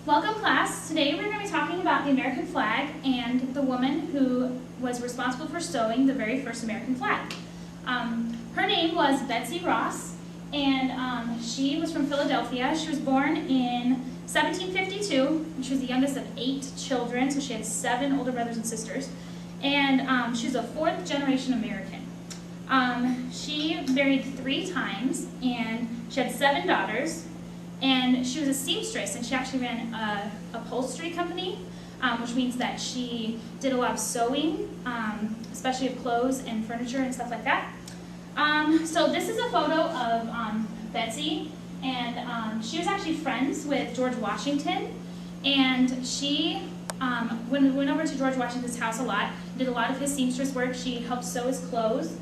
Welcome class. Today we're going to be talking about the American flag and the woman who was responsible for sewing the very first American flag. Her name was Betsy Ross, and she was from Philadelphia. She was born in 1752, and she was the youngest of 8 children, so she had 7 older brothers and sisters, and she was a 4th generation American. She married 3 times, and she had 7 daughters. And she was a seamstress, and she actually ran a upholstery company, which means that she did a lot of sewing, especially of clothes and furniture and stuff like that. So this is a photo of Betsy, and she was actually friends with George Washington, and she went over to George Washington's house a lot, did a lot of his seamstress work. She helped sew his clothes.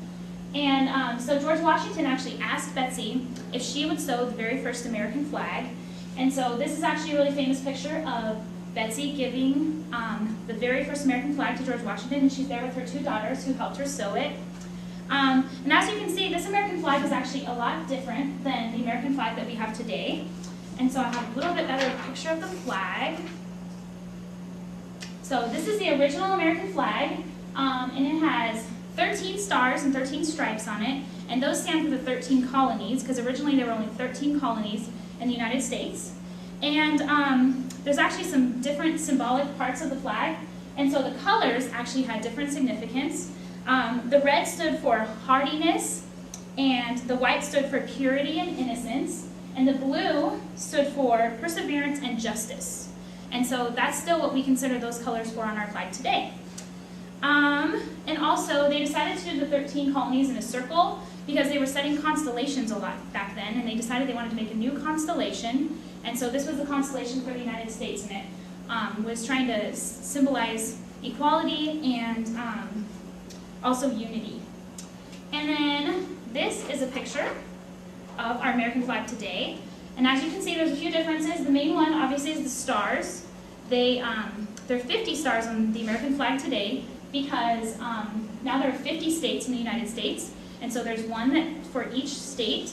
And so George Washington actually asked Betsy if she would sew the very first American flag. And so this is actually a really famous picture of Betsy giving the very first American flag to George Washington, and she's there with her 2 daughters who helped her sew it. And as you can see, this American flag is actually a lot different than the American flag that we have today. And so I have a little bit better picture of the flag. So this is the original American flag, and it has 13 stars and 13 stripes on it, and those stand for the 13 colonies, because originally there were only 13 colonies in the United States. And there's actually some different symbolic parts of the flag, and so the colors actually had different significance. The red stood for hardiness, and the white stood for purity and innocence, and the blue stood for perseverance and justice. And so that's still what we consider those colors for on our flag today. And also, they decided to do the 13 colonies in a circle because they were studying constellations a lot back then, and they decided they wanted to make a new constellation. And so this was the constellation for the United States, and it was trying to symbolize equality and also unity. And then this is a picture of our American flag today. And as you can see, there's a few differences. The main one, obviously, is the stars. There are 50 stars on the American flag today, because now there are 50 states in the United States, and so there's one for each state.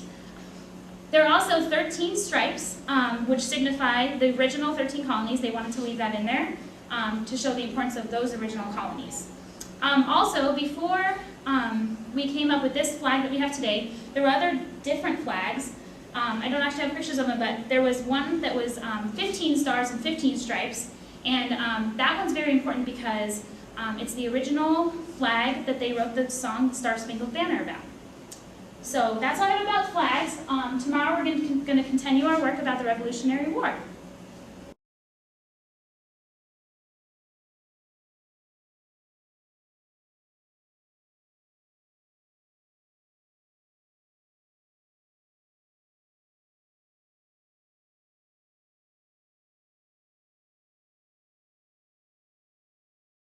There are also 13 stripes, which signify the original 13 colonies. They wanted to leave that in there to show the importance of those original colonies. Also, before we came up with this flag that we have today, there were other different flags. I don't actually have pictures of them, but there was one that was 15 stars and 15 stripes, and that one's very important because it's the original flag that they wrote the song Star Spangled Banner about. So that's all I have about flags. Tomorrow we're going to continue our work about the Revolutionary War.